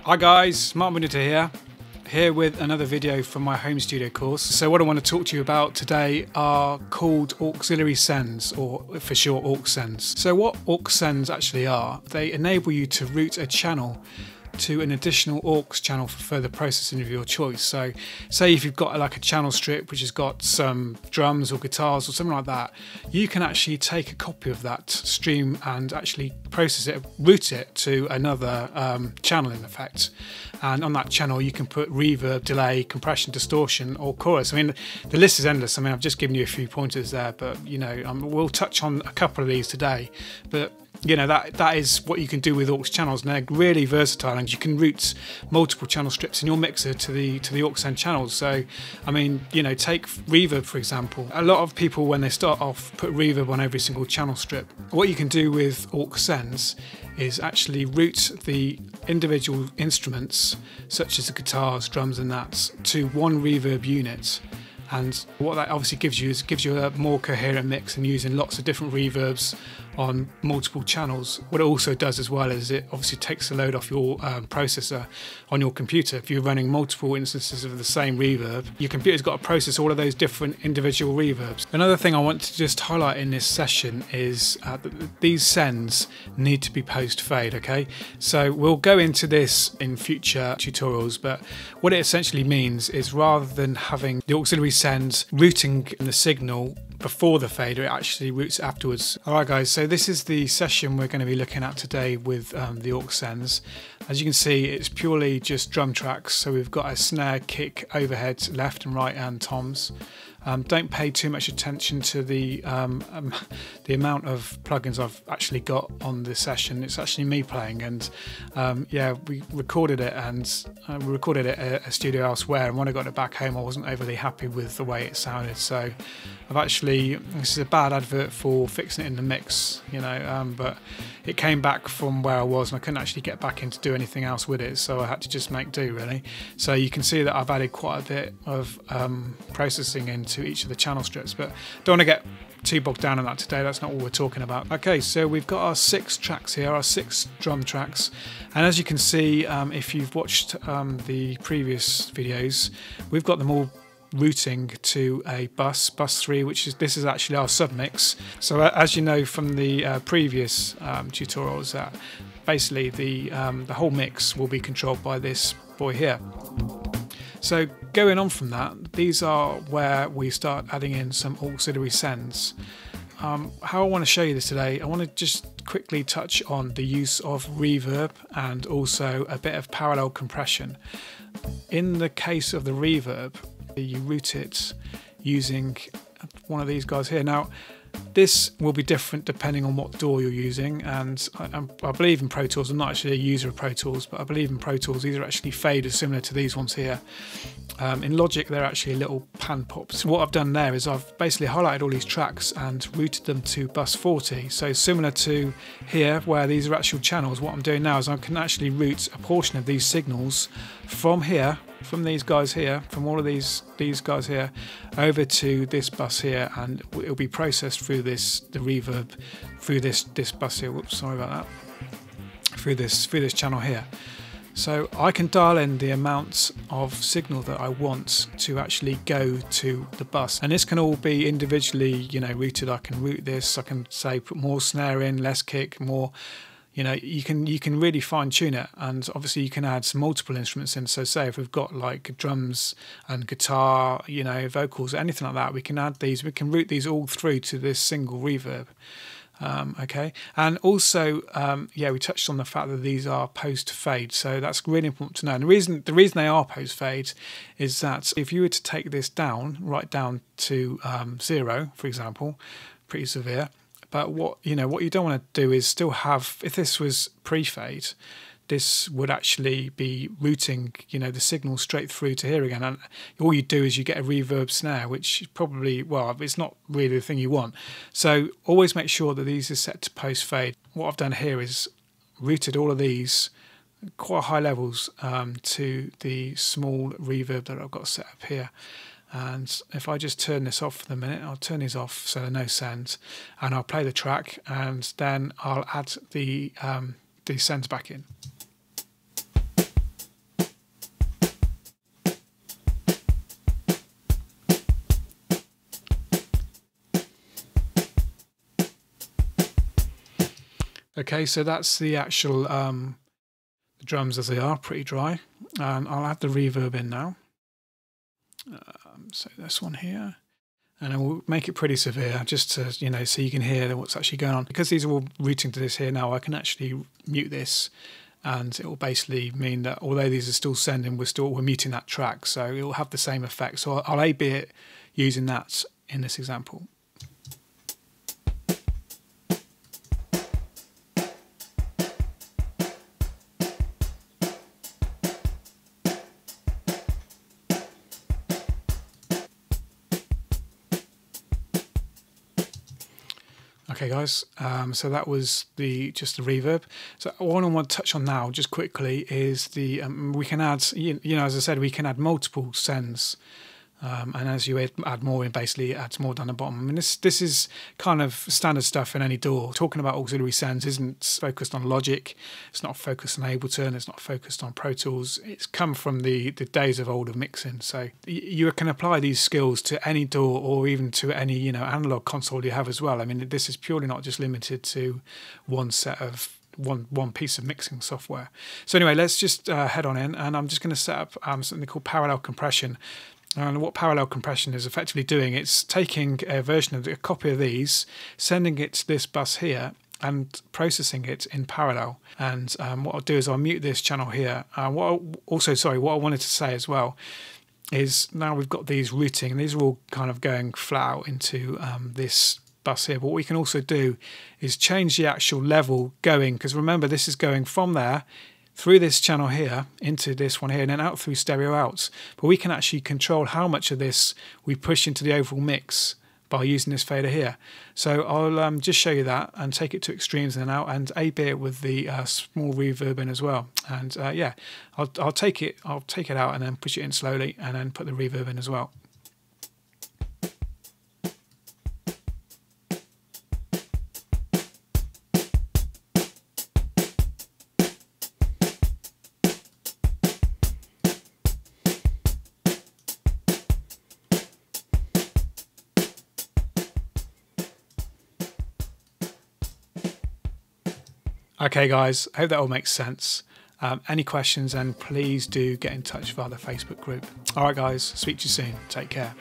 Hi guys, Midwinter here with another video from my home studio course. So what I want to talk to you about today are called auxiliary sends, or for short Aux Sends. So what Aux Sends actually are, they enable you to route a channel to an additional aux channel for further processing of your choice. So say if you've got like a channel strip which has got some drums or guitars or something like that, you can actually take a copy of that stream and actually process it, route it to another channel in effect. And on that channel you can put reverb, delay, compression, distortion or chorus. I mean, the list is endless. I mean, I've just given you a few pointers there, but you know, we'll touch on a couple of these today. But you know, that is what you can do with aux channels, and they're really versatile, and you can route multiple channel strips in your mixer to the aux-send channels. So I mean, you know, take reverb for example. A lot of people when they start off put reverb on every single channel strip. What you can do with aux sends is actually route the individual instruments such as the guitars, drums and that to one reverb unit. And what that obviously gives you is a more coherent mix and using lots of different reverbs on multiple channels. What it also does as well is it obviously takes the load off your processor on your computer. If you're running multiple instances of the same reverb, your computer's got to process all of those different individual reverbs. Another thing I want to just highlight in this session is that these sends need to be post-fade, okay? So we'll go into this in future tutorials, but what it essentially means is rather than having the auxiliary sends routing the signal before the fader, it actually routes afterwards. Alright guys, so this is the session we're going to be looking at today with the aux sends. As you can see, it's purely just drum tracks, so we've got a snare, kick, overhead, left and right and toms. Don't pay too much attention to the amount of plugins I've actually got on this session. It's actually me playing, and yeah, we recorded it at a studio elsewhere, and when I got it back home I wasn't overly happy with the way it sounded, so I've actually, this is a bad advert for fixing it in the mix, you know, but it came back from where I was and I couldn't actually get back in to do anything else with it, so I had to just make do really. So you can see that I've added quite a bit of processing into each of the channel strips, but don't want to get too bogged down on that today. That's not what we're talking about. Okay, so we've got our 6 tracks here, our 6 drum tracks, and as you can see, if you've watched the previous videos, we've got them all routing to a bus 3, which is, this is actually our submix. So as you know from the previous tutorials, that basically the whole mix will be controlled by this boy here. So going on from that, these are where we start adding in some auxiliary sends. How I want to show you this today, I want to just quickly touch on the use of reverb and also a bit of parallel compression. In the case of the reverb, you route it using one of these guys here. Now this will be different depending on what DAW you're using, and I believe in Pro Tools, I'm not actually a user of Pro Tools, but I believe in Pro Tools these are actually faders similar to these ones here. In Logic they're actually little pan pops. What I've done there is I've basically highlighted all these tracks and routed them to bus 40, so similar to here where these are actual channels. What I'm doing now is I can actually route a portion of these signals from here, from these guys here, from all of these guys here, over to this bus here, and it'll be processed through the reverb through this bus here. Whoops, sorry about that. Through this channel here. So I can dial in the amounts of signal that I want to actually go to the bus, and this can all be individually, you know, routed. I can route this. I can say put more snare in, less kick, more. You know, you can really fine tune it, and obviously you can add some multiple instruments in. So say if we've got like drums and guitar, you know, vocals, anything like that, we can add these. We can route these all through to this single reverb. Okay, and also yeah, we touched on the fact that these are post fade, so that's really important to know. And the reason they are post fade is that if you were to take this down, right down to 0, for example, pretty severe. But what you don't want to do is still have, if this was pre-fade, this would actually be routing, you know, the signal straight through to here again. And all you do is you get a reverb snare, which probably, well, it's not really the thing you want. So always make sure that these are set to post-fade. What I've done here is routed all of these quite high levels to the small reverb that I've got set up here. And if I just turn this off for the minute, I'll turn these off so there are no sends, and I'll play the track, and then I'll add the sends back in. Okay, so that's the actual the drums as they are, pretty dry. I'll add the reverb in now. So this one here, and I will make it pretty severe, just to, you know, so you can hear what's actually going on. Because these are all routing to this here now, I can actually mute this, and it will basically mean that although these are still sending, we're muting that track, so it will have the same effect. So I'll A/B it using that in this example. Okay guys, so that was just the reverb. So what I want to touch on now just quickly is the we can add, you know, as I said, we can add multiple sends, and as you add more, it basically adds more down the bottom. I mean, this is kind of standard stuff in any DAW. Talking about auxiliary sends isn't focused on Logic, it's not focused on Ableton, it's not focused on Pro Tools. It's come from the days of old of mixing. So you can apply these skills to any DAW, or even to any, you know, analog console you have as well. I mean, this is purely not just limited to one set of one piece of mixing software. So anyway, let's just head on in, and I'm just going to set up something called parallel compression. And what parallel compression is effectively doing, it's taking a copy of these, sending it to this bus here, and processing it in parallel. And what I'll do is I'll mute this channel here. What I wanted to say as well is, now we've got these routing, and these are all kind of going flat out into this bus here. But what we can also do is change the actual level going, because remember, this is going from there through this channel here into this one here, and then out through stereo outs. But we can actually control how much of this we push into the overall mix by using this fader here. So I'll just show you that and take it to extremes and then out, and A/B it with the small reverb in as well. And yeah, I'll take it out and then push it in slowly, and then put the reverb in as well. Okay guys, I hope that all makes sense. Any questions, then please do get in touch via the Facebook group. Alright guys, speak to you soon. Take care.